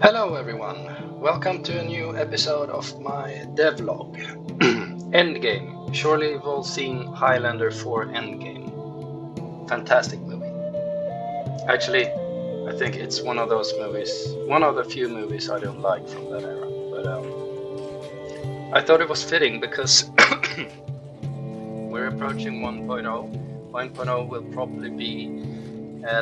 Hello everyone, welcome to a new episode of my devlog. Endgame. Surely you've all seen Highlander 4 Endgame. Fantastic movie. Actually, I think it's one of those movies, one of the few movies I don't like from that era. But I thought it was fitting because we're approaching 1.0. 1.0 will probably be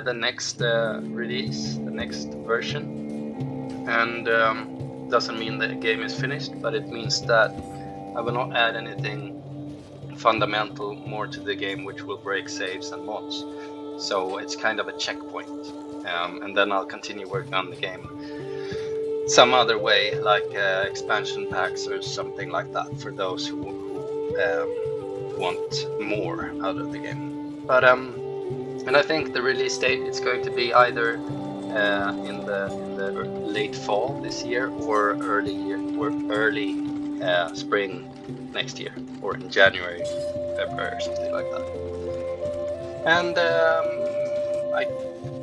the next release, the next version. And doesn't mean the game is finished, but it means that I will not add anything fundamental more to the game which will break saves and mods. So it's kind of a checkpoint. And then I'll continue working on the game some other way, like expansion packs or something like that for those who want more out of the game. But and I think the release date is going to be either in the late fall this year or early spring next year, or in January, February, or something like that. And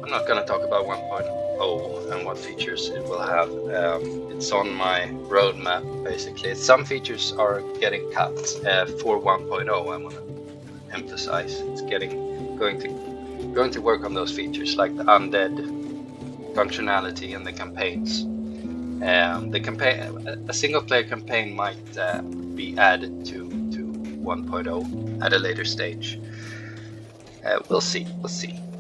I'm not going to talk about 1.0 and what features it will have. It's on my roadmap, basically. Some features are getting cut for 1.0. I want to emphasize it's going to work on those features, like the undead functionality and the campaigns. A single player campaign might be added to 1.0 at a later stage. We'll see.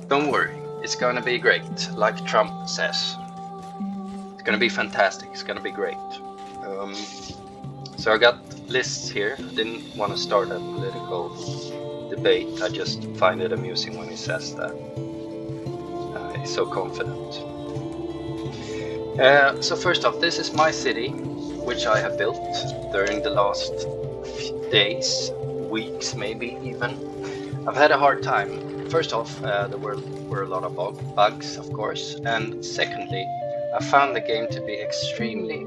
Don't worry, it's gonna be great. Like Trump says, it's gonna be fantastic. It's gonna be great. So I got lists here. I didn't want to start a political debate. I just find it amusing when he says that. He's so confident. So first off, this is my city, which I have built during the last days, weeks, maybe even. I've had a hard time. First off, there were a lot of bugs, of course, and secondly, I found the game to be extremely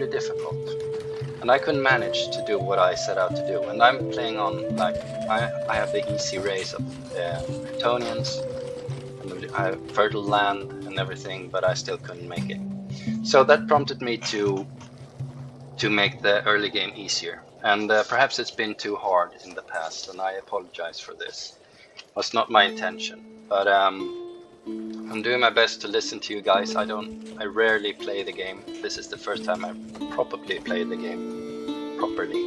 difficult, and I couldn't manage to do what I set out to do. And I'm playing on, like, I have the easy race of Kryptonians, and I have fertile land and everything, but I still couldn't make it. So that prompted me to make the early game easier. And perhaps it's been too hard in the past, and I apologize for this. It was not my intention, but I'm doing my best to listen to you guys. I rarely play the game. This is the first time I probably played the game properly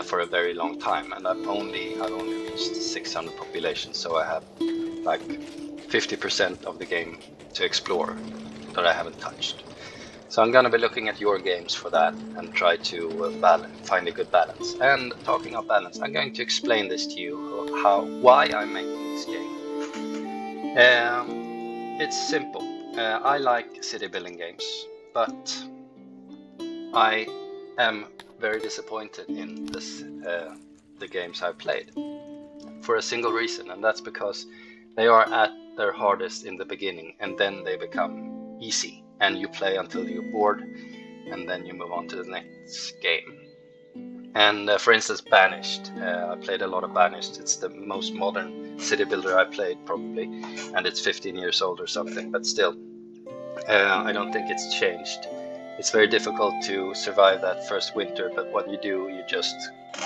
for a very long time, and I've only reached 600 population, so I have like 50% of the game to explore that I haven't touched. So I'm going to be looking at your games for that and try to find a good balance. And talking of balance, I'm going to explain this to you, why I'm making this game. It's simple. I like city building games, but I am very disappointed in the games I've played for a single reason, and that's because they are at their hardest in the beginning, and then they become easy, and you play until you're bored, and then you move on to the next game. And for instance, Banished. I played a lot of Banished. It's the most modern city builder I played, probably, and it's 15 years old or something, but still, I don't think it's changed. It's very difficult to survive that first winter, but what you do, you just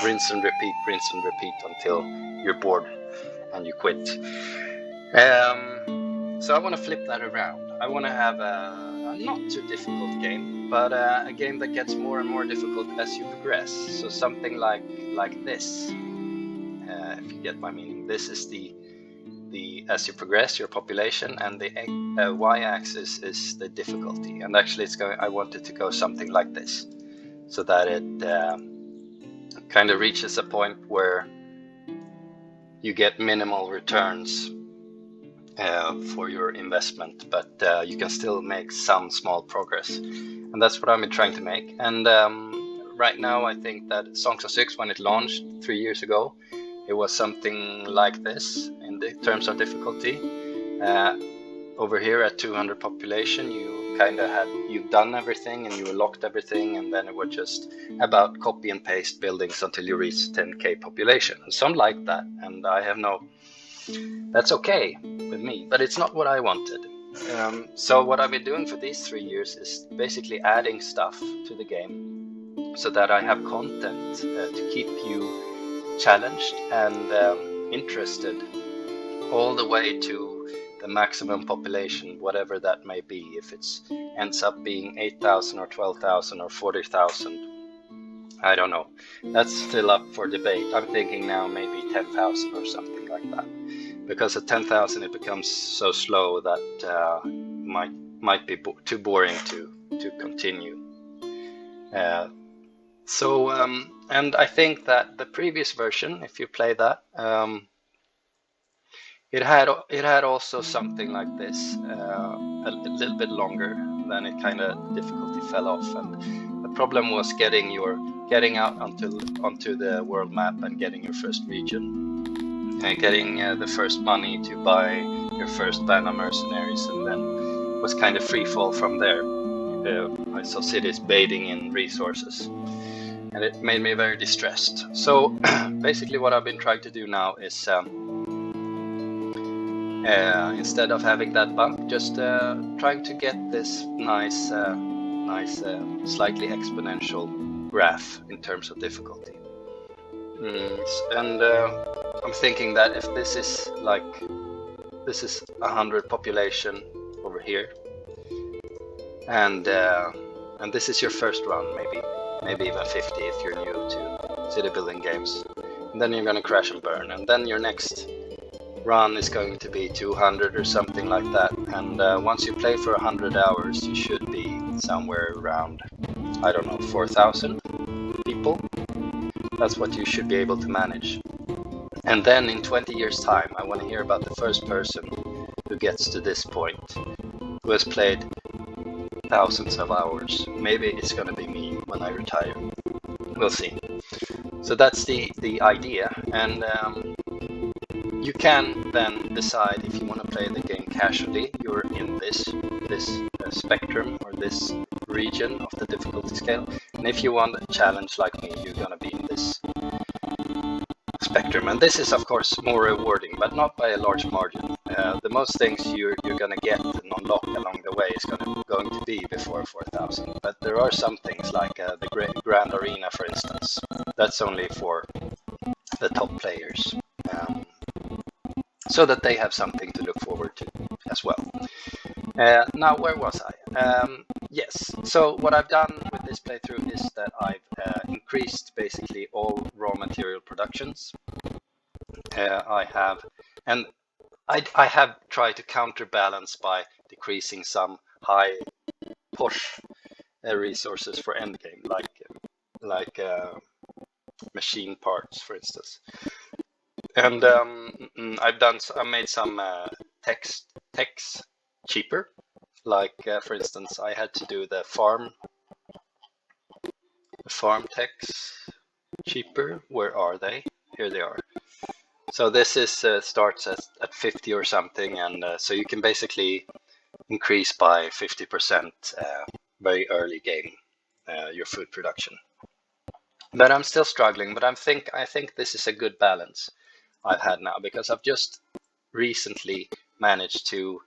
rinse and repeat until you're bored and you quit. So I want to flip that around. I want to have a not too difficult game, but a game that gets more and more difficult as you progress. So something like this, if you get my meaning. This is the as you progress your population, and the y-axis is the difficulty. And actually, I want it to go something like this, so that it kind of reaches a point where you get minimal returns for your investment, but you can still make some small progress, and that's what I've been trying to make. And right now, I think that Songs of Syx, when it launched 3 years ago, it was something like this in the terms of difficulty. Over here at 200 population, you've done everything and you locked everything, and then it was just about copy and paste buildings until you reach 10k population. Some like that, and that's okay with me, but it's not what I wanted. So what I've been doing for these 3 years is basically adding stuff to the game so that I have content to keep you challenged and interested all the way to the maximum population, whatever that may be. If it ends up being 8,000 or 12,000 or 40,000, I don't know. That's still up for debate. I'm thinking now maybe 10,000 or something like that. Because at 10,000 it becomes so slow that might be too boring to continue. And I think that the previous version, if you play that, it had also something like this, a little bit longer. Then it kind of difficulty fell off, and the problem was getting out onto the world map and getting your first region, and getting the first money to buy your first band of mercenaries, and then was kind of free fall from there. I saw cities bathing in resources, and it made me very distressed. So basically what I've been trying to do now is instead of having that bump, just trying to get this nice slightly exponential graph in terms of difficulty. And I'm thinking that if this is 100 population over here, and this is your first run, maybe even 50 if you're new to city building games, and then you're gonna crash and burn, and then your next run is going to be 200 or something like that, and once you play for 100 hours you should be somewhere around, I don't know, 4,000 people. That's what you should be able to manage. And then in 20 years time I want to hear about the first person who gets to this point, who has played thousands of hours. Maybe it's gonna be me when I retire. We'll see. So that's the idea, and you can then decide if you want to play the game casually. You're in this spectrum or this region of the difficulty scale, and if you want a challenge like me, you're gonna be in this spectrum. And this is of course more rewarding, but not by a large margin. The most things you're gonna get and unlock along the way is going to be before 4,000. But there are some things like the Grand Arena, for instance. That's only for the top players, so that they have something to look forward to as well. Now, where was I? Yes, so what I've done with this playthrough is that I've increased basically all raw material productions. I have tried to counterbalance by decreasing some high push resources for endgame, like machine parts, for instance. And I made some techs cheaper. Like for instance, I had to do the farm techs cheaper. Where are they? Here they are. So this is starts at 50 or something, and so you can basically increase by 50% very early game your food production. But I'm still struggling. But I think this is a good balance I've had now, because I've just recently managed to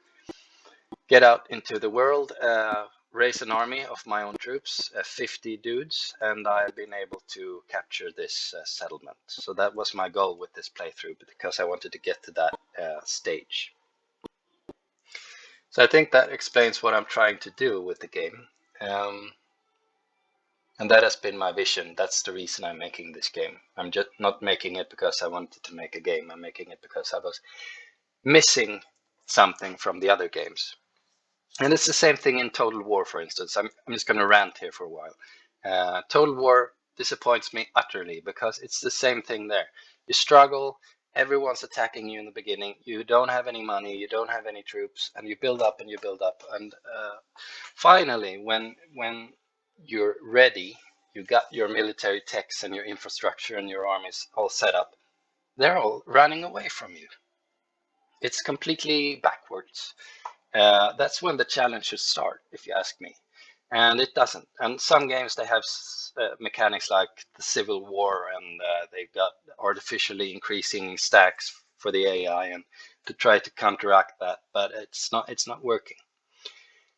get out into the world, raise an army of my own troops, 50 dudes, and I've been able to capture this settlement. So that was my goal with this playthrough, because I wanted to get to that stage. So I think that explains what I'm trying to do with the game. And that has been my vision. That's the reason I'm making this game. I'm just not making it because I wanted to make a game. I'm making it because I was missing something from the other games. And it's the same thing in Total War, for instance. I'm just going to rant here for a while. Total War disappoints me utterly, because it's the same thing there. You struggle, everyone's attacking you in the beginning, you don't have any money, you don't have any troops, and you build up and you build up. And finally, when you're ready, you got your military techs and your infrastructure and your armies all set up, they're all running away from you. It's completely backwards. That's when the challenge should start, if you ask me. And it doesn't. And some games, they have mechanics like the Civil War, and they've got artificially increasing stacks for the AI, and try to counteract that, but it's not working.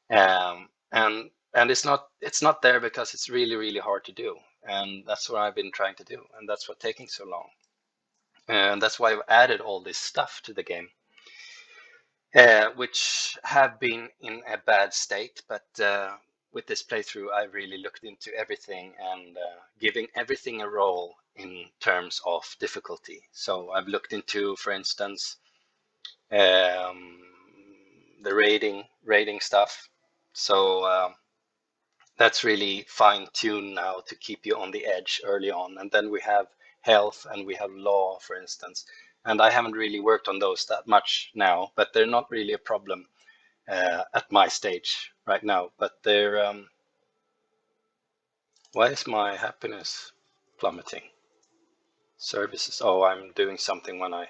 And it's not there because it's really hard to do, and that's what I've been trying to do, and that's what's taking so long. And that's why I've added all this stuff to the game, which have been in a bad state, but with this playthrough, I really looked into everything and giving everything a role in terms of difficulty. So I've looked into, for instance, the rating stuff. So that's really fine-tuned now to keep you on the edge early on. And then we have health and we have law, for instance. And I haven't really worked on those that much now, but they're not really a problem at my stage right now. But they're why is my happiness plummeting? Services. Oh, I'm doing something when I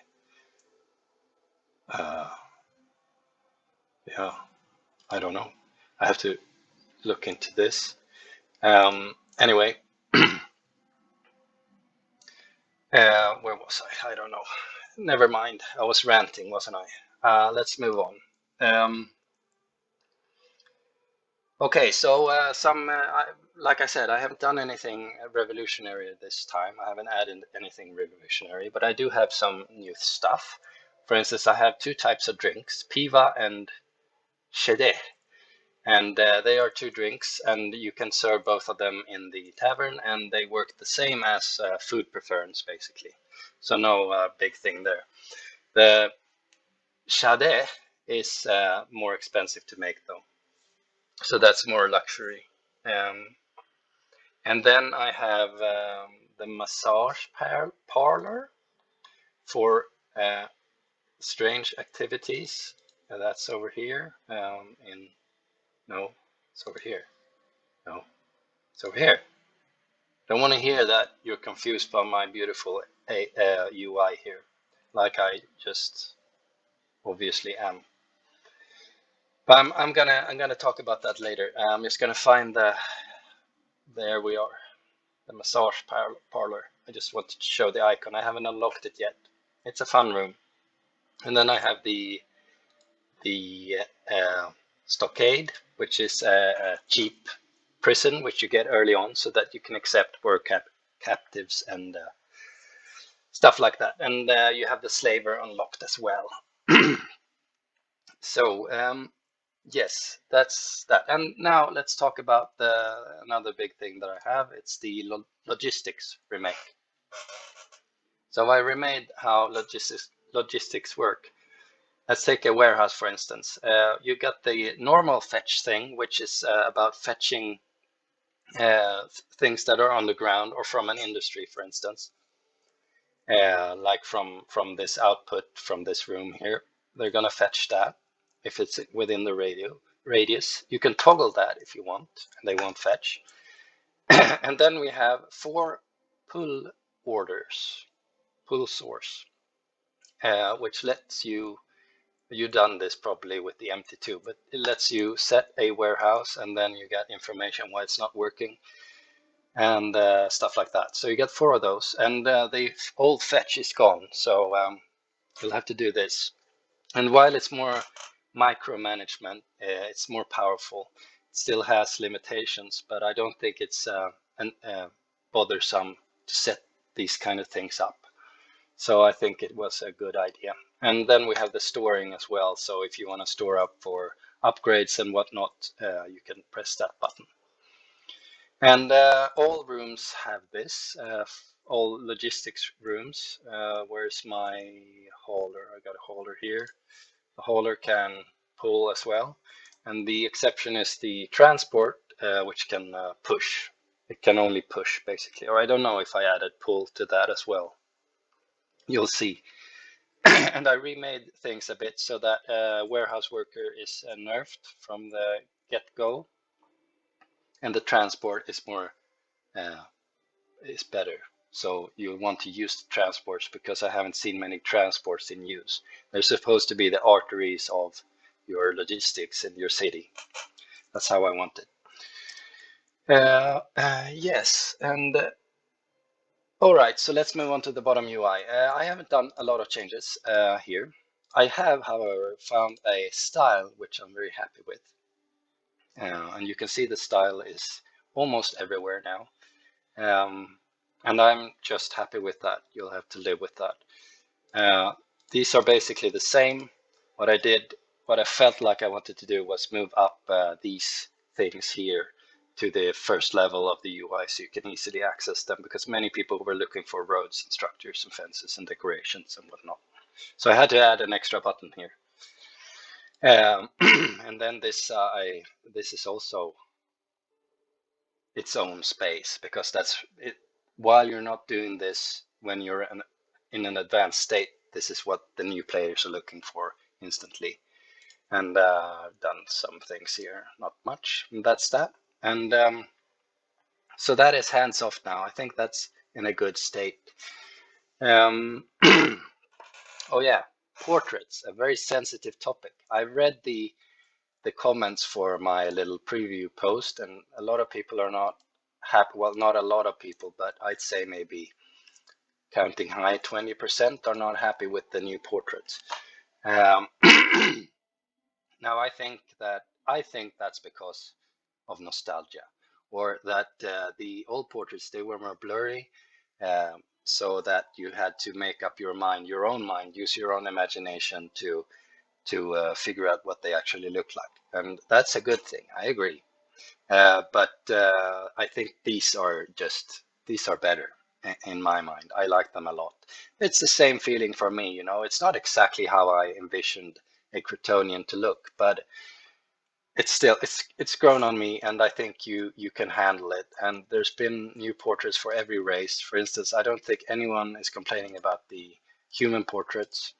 yeah, I don't know. I have to look into this. Anyway, where was I? I don't know. Never mind. I was ranting, wasn't I? Let's move on. Okay, so like I said, I haven't done anything revolutionary this time. I haven't added anything revolutionary, but I do have some new stuff. For instance, I have two types of drinks, Piva and Chede. And they are two drinks, and you can serve both of them in the tavern, and they work the same as food preference, basically. So no big thing there. The Chade is more expensive to make, though. So that's more luxury. And then I have the massage parlor for strange activities. That's over here. No, it's over here. No, it's over here. Don't want to hear that you're confused by my beautiful UI here, like I just obviously am. But I'm gonna talk about that later. I'm just gonna find there we are, the massage parlor. I just wanted to show the icon. I haven't unlocked it yet. It's a fun room. And then I have the stockade, which is a cheap prison, which you get early on so that you can accept work captives and stuff like that. And you have the slaver unlocked as well. So yes, that's that. And now let's talk about another big thing that I have. It's the logistics remake. So I remade how logistics work. Let's take a warehouse, for instance. You got the normal fetch thing, which is about fetching things that are on the ground or from an industry, for instance. Like from this output from this room here, they're gonna fetch that if it's within the radius. You can toggle that if you want, and they won't fetch. And then we have 4 pull orders, pull source, which lets you've done this probably with the MT2, but it lets you set a warehouse and then you get information why it's not working and stuff like that. So you get 4 of those, and the old fetch is gone, so you'll have to do this. And while it's more micromanagement, it's more powerful. It still has limitations, but I don't think it's bothersome to set these kind of things up. So I think it was a good idea. And then we have the storing as well. So if you want to store up for upgrades and whatnot, you can press that button. And all rooms have this, all logistics rooms. Where's my hauler? I got a hauler here. The hauler can pull as well. And the exception is the transport, which can push. It can only push, basically. Or I don't know if I added pull to that as well. You'll see. And I remade things a bit so that warehouse worker is nerfed from the get-go. And the transport is more is better. So you want to use the transports because I haven't seen many transports in use. They're supposed to be the arteries of your logistics in your city. That's how I want it. Yes, and all right, so let's move on to the bottom UI. I haven't done a lot of changes here. I have, however, found a style which I'm very happy with. And you can see the style is almost everywhere now. And I'm just happy with that. You'll have to live with that. These are basically the same. What I felt like I wanted to do was move up these things here to the first level of the UI so you can easily access them, because many people were looking for roads and structures and fences and decorations and whatnot. So I had to add an extra button here. And then this is also its own space, because that's it. While you're not doing this, when you're in an advanced state, this is what the new players are looking for instantly. And done some things here, not much. And that's that. And so that is hands off now. I think that's in a good state. Oh yeah, portraits, a very sensitive topic. I read the comments for my little preview post, and a lot of people are not happy. Well, not a lot of people, but I'd say maybe counting high 20% are not happy with the new portraits. Now I think that's because of nostalgia, or that the old portraits, they were more blurry, so that you had to make up your own mind, use your own imagination to figure out what they actually look like. And that's a good thing. I agree. But I think these are better in my mind. I like them a lot. It's the same feeling for me, you know. It's not exactly how I envisioned a Kryptonian to look, but it's grown on me, and I think you can handle it. And there's been new portraits for every race. For instance, I don't think anyone is complaining about the human portraits,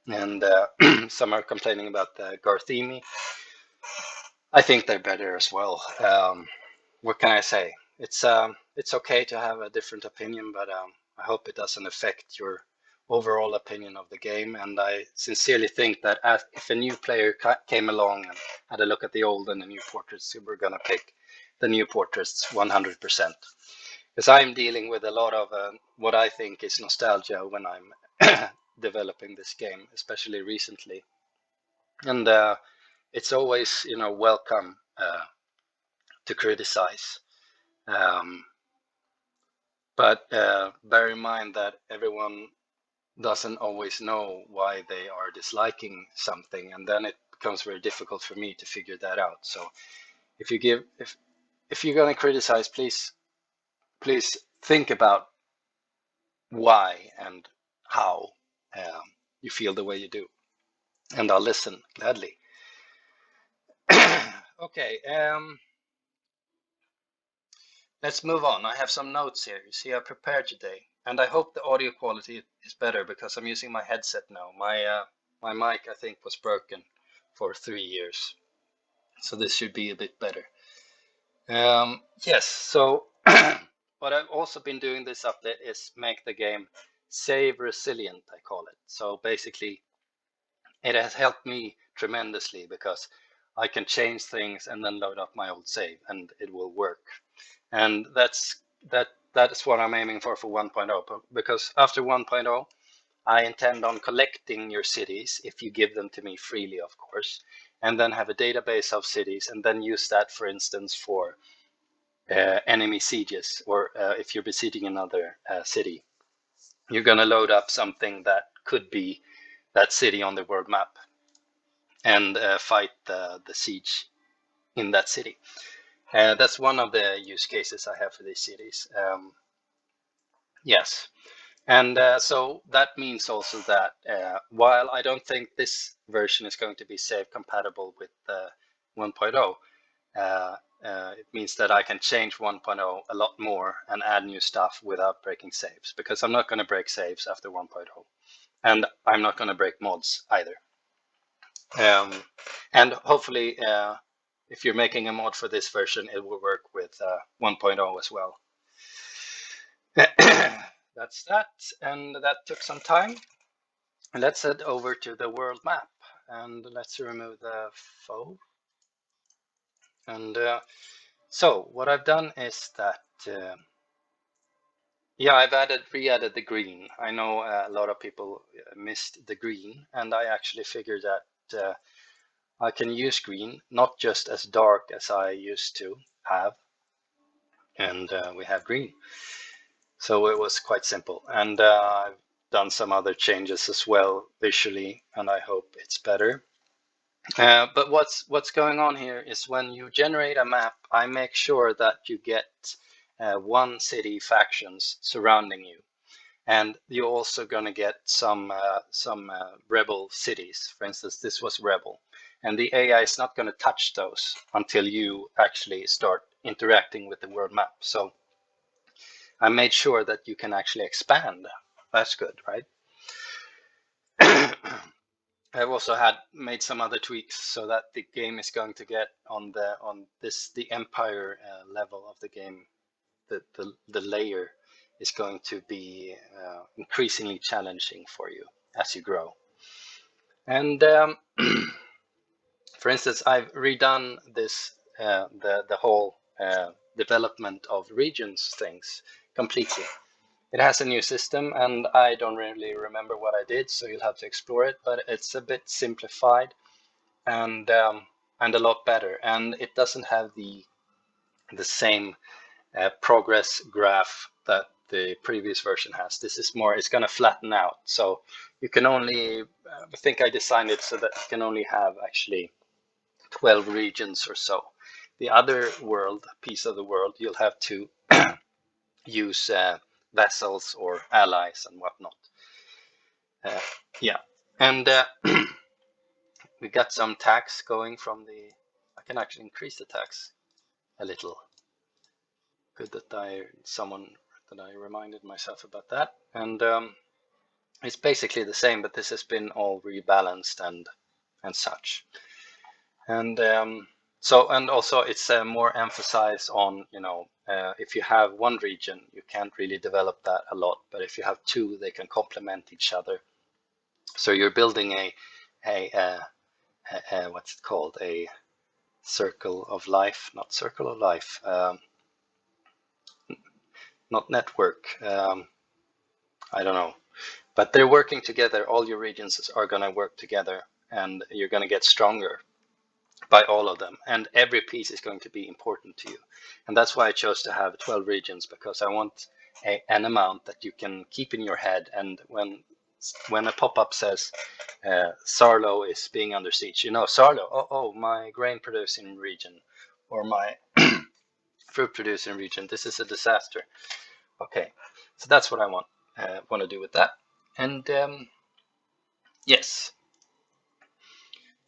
and some are complaining about the Garthemi. I think they're better as well. What can I say? It's okay to have a different opinion, but I hope it doesn't affect your overall opinion of the game. And I sincerely think that if a new player came along and had a look at the old and the new portraits, we're gonna pick the new portraits 100%. Because I'm dealing with a lot of what I think is nostalgia when I'm developing this game, especially recently. And it's always, welcome to criticize. Um, but bear in mind that everyone doesn't always know why they are disliking something, and then it becomes very difficult for me to figure that out. So if you give if you're going to criticize, please think about why and how you feel the way you do, and I'll listen gladly. Okay. Let's move on. I have some notes here. You see, I prepared today, and I hope the audio quality is better because I'm using my headset now. My mic, I think, was broken for 3 years, so this should be a bit better. Yes. So what I've also been doing this update is make the game save resilient, I call it. So basically, it has helped me tremendously because I can change things and then load up my old save, and it will work. And that's what I'm aiming for 1.0, because after 1.0 I intend on collecting your cities, if you give them to me freely, of course, and then have a database of cities, and then use that, for instance, for enemy sieges, or if you're besieging another city, you're going to load up something that could be that city on the world map, and fight the siege in that city. That's one of the use cases I have for these cities. Yes. And so that means also that while I don't think this version is going to be save compatible with 1.0, it means that I can change 1.0 a lot more and add new stuff without breaking saves, because I'm not going to break saves after 1.0, and I'm not going to break mods either. And hopefully, if you're making a mod for this version, it will work with 1.0 as well. That's that, and that took some time. Let's head over to the world map, and let's remove the foe. And so what I've done is that Yeah, I've re-added the green. I know a lot of people missed the green, and I actually figured that I can use green not just as dark as I used to have, and we have green. So it was quite simple, and I've done some other changes as well visually, and I hope it's better. But what's going on here is when you generate a map, I make sure that you get one city factions surrounding you, and you're also going to get some rebel cities. For instance, this was rebel, and the AI is not going to touch those until you actually start interacting with the world map. So I made sure that you can actually expand. That's good, right? I've also had made some other tweaks so that the game is going to get on the empire level of the game. The layer is going to be increasingly challenging for you as you grow. And for instance, I've redone this the whole development of regions things completely. It has a new system, and I don't really remember what I did, so you'll have to explore it. But it's a bit simplified and a lot better, and it doesn't have the same progress graph that the previous version has. This is more, it's going to flatten out. So you can only, I think I designed it so that you can only have actually 12 regions or so. The other world, piece of the world, you'll have to use vassals or allies and whatnot. Yeah, and we got some tax going from the, I can actually increase the tax a little. Good that I reminded myself about that. And it's basically the same, but this has been all rebalanced and such. And and also it's more emphasis on, if you have one region, you can't really develop that a lot, but if you have two, they can complement each other. So you're building a what's it called, a circle of life, not circle of life, not network. I don't know, but they're working together. All your regions are going to work together, and you're going to get stronger by all of them, and every piece is going to be important to you. And that's why I chose to have 12 regions, because I want an amount that you can keep in your head, and when a pop-up says Sarlo is being under siege, Sarlo, oh, my grain producing region or my fruit producing region, this is a disaster. Okay, so that's what I want to do with that. And yes,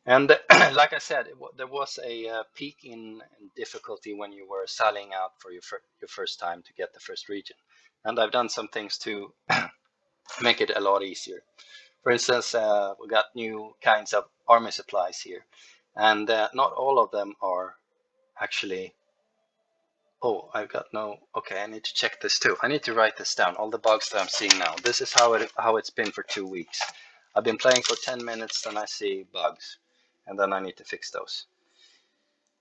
and like I said, there was a peak in difficulty when you were selling out for your first time to get the first region. And I've done some things to make it a lot easier. For instance, we got new kinds of army supplies here, and not all of them are actually. Oh, I've got no. Okay, I need to check this too. I need to write this down. All the bugs that I'm seeing now. This is how it's been for 2 weeks. I've been playing for 10 minutes, then I see bugs, and then I need to fix those.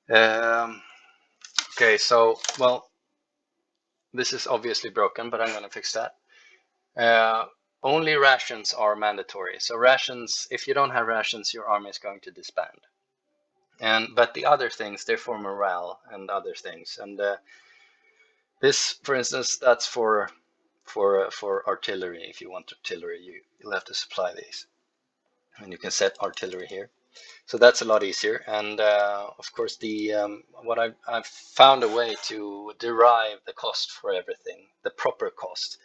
Okay, so, well, this is obviously broken, but I'm going to fix that. Only rations are mandatory. So rations, if you don't have rations, your army is going to disband. But the other things, they're for morale and other things. And this, for instance, that's for artillery. If you want artillery, you'll have to supply these. And you can set artillery here. So that's a lot easier. And of course, what I've found a way to derive the cost for everything, the proper cost.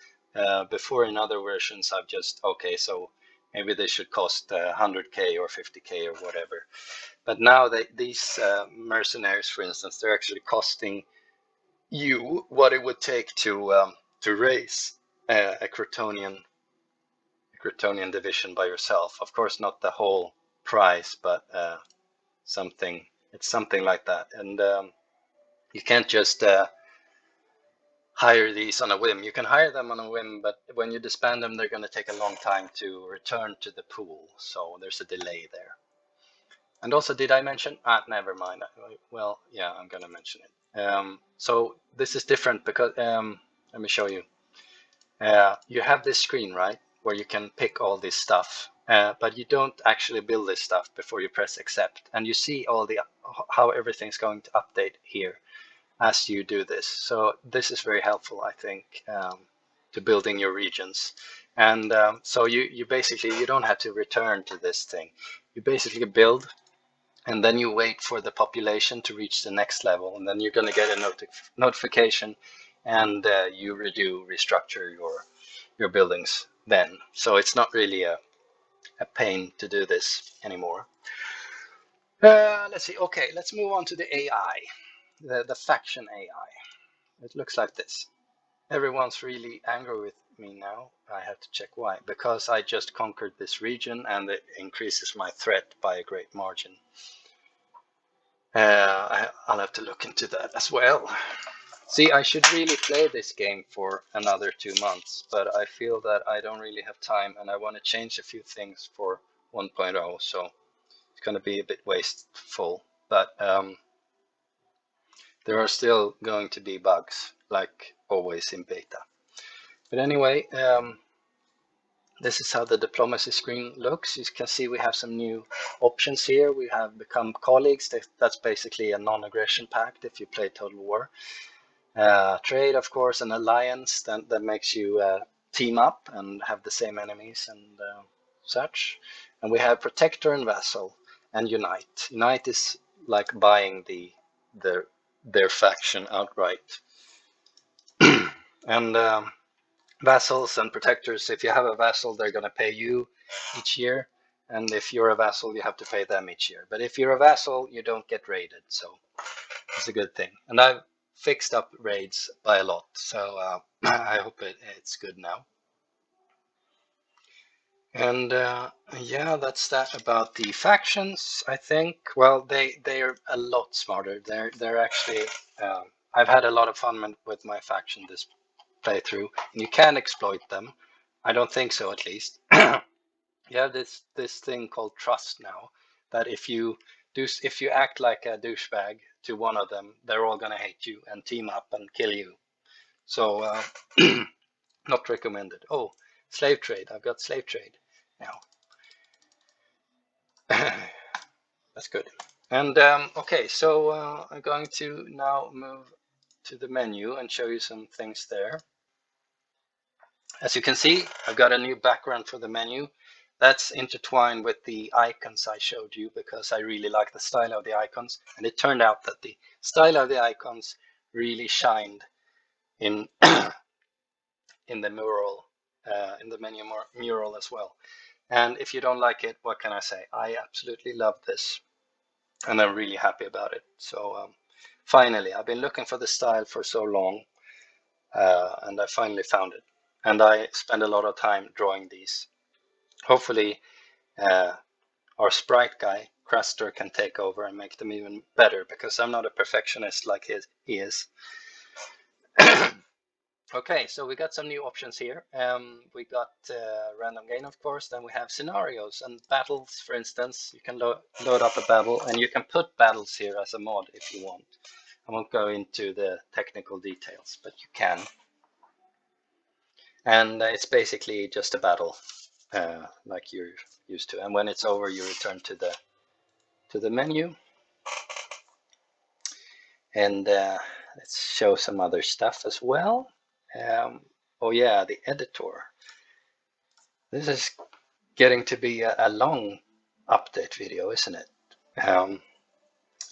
Before in other versions, I've just, okay, so maybe they should cost 100K or 50K or whatever. But now these mercenaries, for instance, they're actually costing you what it would take to raise a Crotonian division by yourself. Of course, not the whole price, but it's something like that. And you can't just hire these on a whim. You can hire them on a whim, but when you disband them, they're going to take a long time to return to the pool. So there's a delay there. And also, did I mention? Never mind. Well, yeah, I'm going to mention it. So this is different because let me show you. you have this screen, right, where you can pick all this stuff, but you don't actually build this stuff before you press accept. And you see all the how everything's going to update here as you do this. So this is very helpful, I think, to building your regions. And so you basically, you don't have to return to this thing. You basically build, and then you wait for the population to reach the next level, and then you're going to get a notification, and you restructure your buildings then. So it's not really a pain to do this anymore. Let's see. Okay, let's move on to the AI, the faction AI. It looks like this. Everyone's really angry with me now. I have to check why. Because I just conquered this region and it increases my threat by a great margin. I'll have to look into that as well. See, I should really play this game for another 2 months, but I feel that I don't really have time and I want to change a few things for 1.0, so it's going to be a bit wasteful. But there are still going to be bugs, like always in beta. But anyway, this is how the diplomacy screen looks. You can see we have some new options here. We have become colleagues. That's basically a non-aggression pact if you play Total War. Trade, of course, an alliance that makes you team up and have the same enemies and such. And we have protector and vassal and unite. Unite is like buying their faction outright. And vassals and protectors, if you have a vassal, they're going to pay you each year. And if you're a vassal, you have to pay them each year. But if you're a vassal, you don't get raided. So it's a good thing. And I've fixed up raids by a lot. So I hope it's good now. And yeah, that's that about the factions, I think. Well, they're a lot smarter. They're actually, I've had a lot of fun with my faction this playthrough, and you can exploit them. I don't think so, at least. You have this thing called trust now, that if you act like a douchebag to one of them, they're all gonna hate you and team up and kill you. So not recommended. Oh, slave trade. I've got slave trade now. That's good. And okay, so I'm going to now move to the menu and show you some things there. As you can see, I've got a new background for the menu. That's intertwined with the icons I showed you because I really like the style of the icons. And it turned out that the style of the icons really shined in in the mural, in the menu mural as well. And if you don't like it, what can I say? I absolutely love this, and I'm really happy about it. So finally, I've been looking for the style for so long, and I finally found it. And I spend a lot of time drawing these. Hopefully, our sprite guy, Craster, can take over and make them even better, because I'm not a perfectionist like he is. Okay, so we got some new options here. We got random gain, of course. Then we have scenarios and battles, for instance. You can load up a battle, and you can put battles here as a mod if you want. I won't go into the technical details, but you can. And it's basically just a battle, like you're used to. And when it's over, you return to the menu. And let's show some other stuff as well. Oh yeah, the editor. This is getting to be a long update video, isn't it? So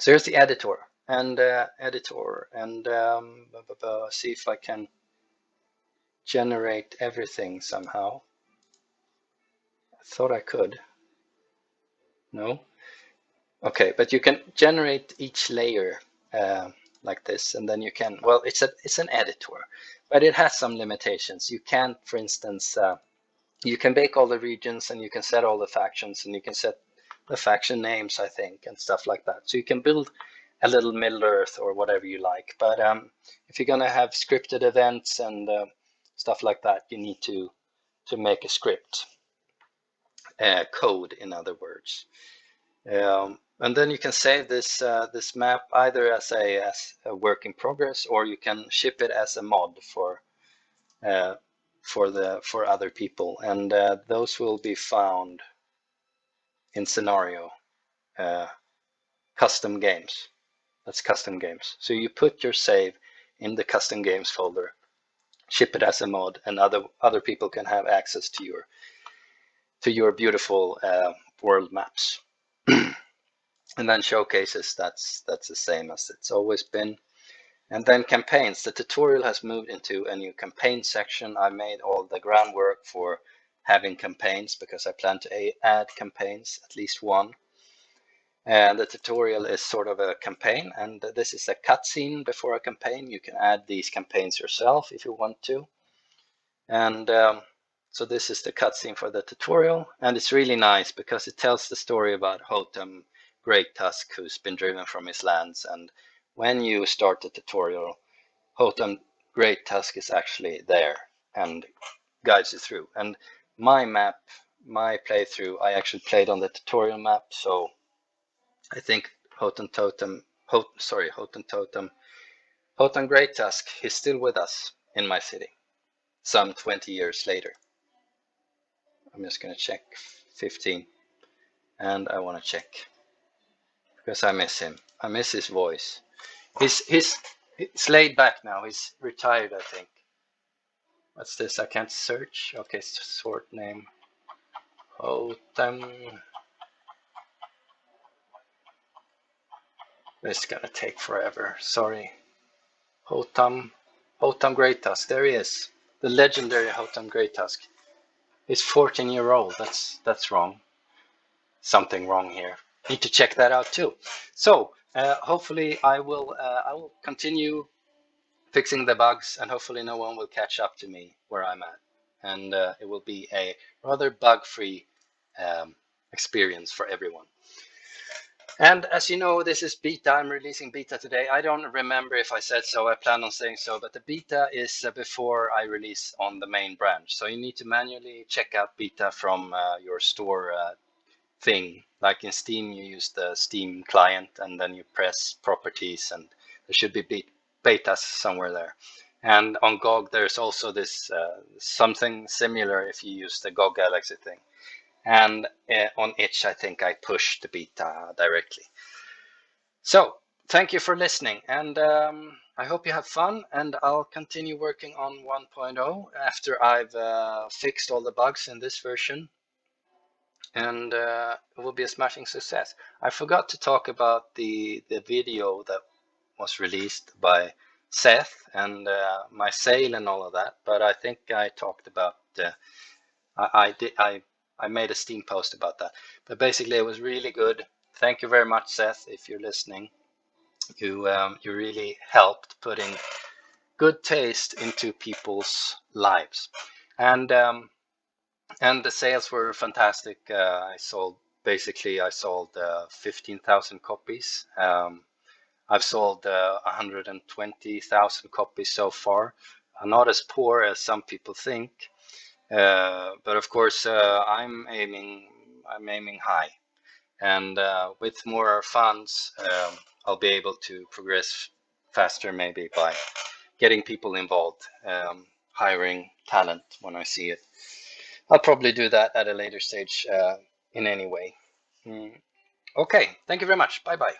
here's the editor, and see if I can generate everything somehow. I thought I could. No. Okay, but you can generate each layer like this, and then you can. Well, it's an editor, but it has some limitations. You can't, for instance, you can bake all the regions, and you can set all the factions, and you can set the faction names, I think, and stuff like that. So you can build a little Middle Earth or whatever you like. But if you're gonna have scripted events and stuff like that, you need to make a script, code, in other words. And then you can save this map either as a work in progress, or you can ship it as a mod for for other people, and those will be found in scenario custom games. That's custom games. So you put your save in the custom games folder, ship it as a mod, and other people can have access to your beautiful world maps. And then showcases, that's the same as it's always been. And then campaigns. The tutorial has moved into a new campaign section. I made all the groundwork for having campaigns because I plan to add campaigns, at least one. And the tutorial is sort of a campaign, and this is a cutscene before a campaign. You can add these campaigns yourself if you want to. And so this is the cutscene for the tutorial, and it's really nice because it tells the story about Hotem Great Tusk, who's been driven from his lands. And when you start the tutorial, Hotem Great Tusk is actually there and guides you through. And my map, my playthrough, I actually played on the tutorial map, so I think Hotem Great Tusk, he's still with us in my city, some 20 years later. I'm just gonna check 15, and I want to check because I miss him. I miss his voice. He's laid back now. He's retired, I think. What's this? I can't search. Okay, short name. Hotem. This is gonna take forever. Sorry. Hotem Great Tusk. There he is. The legendary Hotem Great Tusk. He's 14-year-old. That's wrong. Something wrong here. Need to check that out too. So hopefully I will continue fixing the bugs, and hopefully no one will catch up to me where I'm at, and it will be a rather bug-free experience for everyone. And as you know, this is beta. I'm releasing beta today. I don't remember if I said so. I plan on saying so, but the beta is before I release on the main branch. So you need to manually check out beta from your store thing. Like in Steam, you use the Steam client, and then you press properties, and there should be betas somewhere there. And on GOG, there's also this something similar if you use the GOG Galaxy thing. And on itch, I think I push the beta directly. So thank you for listening, and I hope you have fun, and I'll continue working on 1.0 after I've fixed all the bugs in this version, and it will be a smashing success. I forgot to talk about the video that was released by Seth and my sale and all of that, but I think I talked about I made a Steam post about that, but basically it was really good. Thank you very much, Seth, if you're listening. You really helped putting good taste into people's lives, and the sales were fantastic. I sold 15,000 copies. I've sold 120,000 copies so far. I'm not as poor as some people think, but of course I'm aiming high, and with more funds, I'll be able to progress faster, maybe by getting people involved, hiring talent when I see it. I'll probably do that at a later stage in any way. Okay, thank you very much. Bye bye.